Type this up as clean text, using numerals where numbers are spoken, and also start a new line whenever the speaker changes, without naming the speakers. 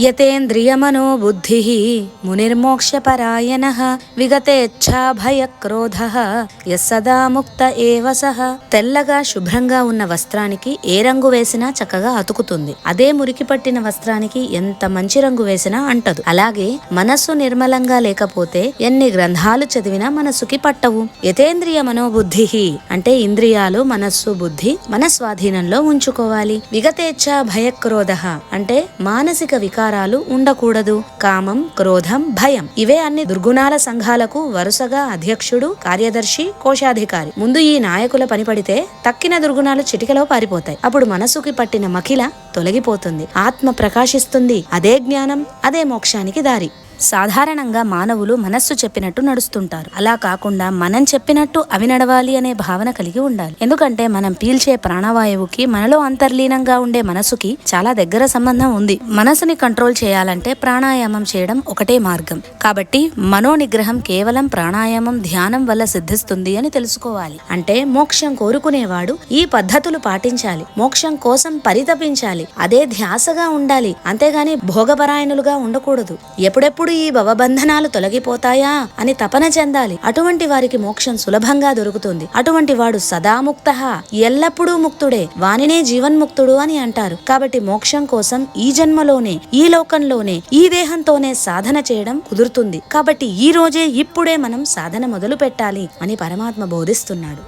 యతేంద్రియమనో బుద్ధి మునిర్మోక్షపరాయణః విగతేచ్ఛా భయక్రోధః యస్సదా ముక్త ఏవ సః. తెల్లగా శుభ్రంగా ఉన్న వస్త్రానికి ఏ రంగు వేసినా చక్కగా అతుకుతుంది. అదే మురికి పట్టిన వస్త్రానికి ఎంత మంచి రంగు వేసినా అంటదు. అలాగే మనస్సు నిర్మలంగా లేకపోతే ఎన్ని గ్రంథాలు చదివినా మనస్సుకి పట్టవు. యతేంద్రియ మనోబుద్ధి అంటే ఇంద్రియాలు, మనస్సు, బుద్ధి మన స్వాధీనంలో ఉంచుకోవాలి. విగతేచ్ఛా భయక్రోధః అంటే మానసిక వికారాలు ఉండకూడదు. కామం, క్రోధం, భయం ఇవే అన్ని దుర్గుణాల సంఘాలకు వరుసగా అధ్యక్షుడు, కార్యదర్శి, కోశాధికారి. ముందు ఈ నాయకుల పని పడితే తక్కిన దుర్గుణాలు చిటికలో పారిపోతాయి. అప్పుడు మనసుకి పట్టిన మకిల తొలగిపోతుంది, ఆత్మ ప్రకాశిస్తుంది. అదే జ్ఞానం, అదే మోక్షానికి దారి. సాధారణంగా మానవులు మనస్సు చెప్పినట్టు నడుస్తుంటారు. అలా కాకుండా మనం చెప్పినట్టు అవి నడవాలి అనే భావన కలిగి ఉండాలి. ఎందుకంటే మనం పీల్చే ప్రాణవాయువుకి మనలో అంతర్లీనంగా ఉండే మనసుకి చాలా దగ్గర సంబంధం ఉంది. మనసుని కంట్రోల్ చేయాలంటే ప్రాణాయామం చేయడం ఒకటే మార్గం. కాబట్టి మనోనిగ్రహం కేవలం ప్రాణాయామం, ధ్యానం వల్ల సిద్ధిస్తుంది అని తెలుసుకోవాలి. అంటే మోక్షం కోరుకునేవాడు ఈ పద్ధతులు పాటించాలి, మోక్షం కోసం పరితపించాలి, అదే ధ్యాసగా ఉండాలి. అంతేగాని భోగపరాయణులుగా ఉండకూడదు. ఎప్పుడెప్పుడు ఈ భవబంధనాలు తొలగిపోతాయా అని తపన చెందాలి. అటువంటి వారికి మోక్షం సులభంగా దొరుకుతుంది. అటువంటి వాడు సదాముక్తః, ఎల్లప్పుడూ ముక్తుడే, వానినే జీవన్ముక్తుడు అని అంటారు. కాబట్టి మోక్షం కోసం ఈ జన్మలోనే, ఈ లోకంలోనే, ఈ దేహంతోనే సాధన చేయడం కుదురుతుంది. కాబట్టి ఈ రోజే, ఇప్పుడే మనం సాధన మొదలు పెట్టాలి అని పరమాత్మ బోధిస్తున్నాడు.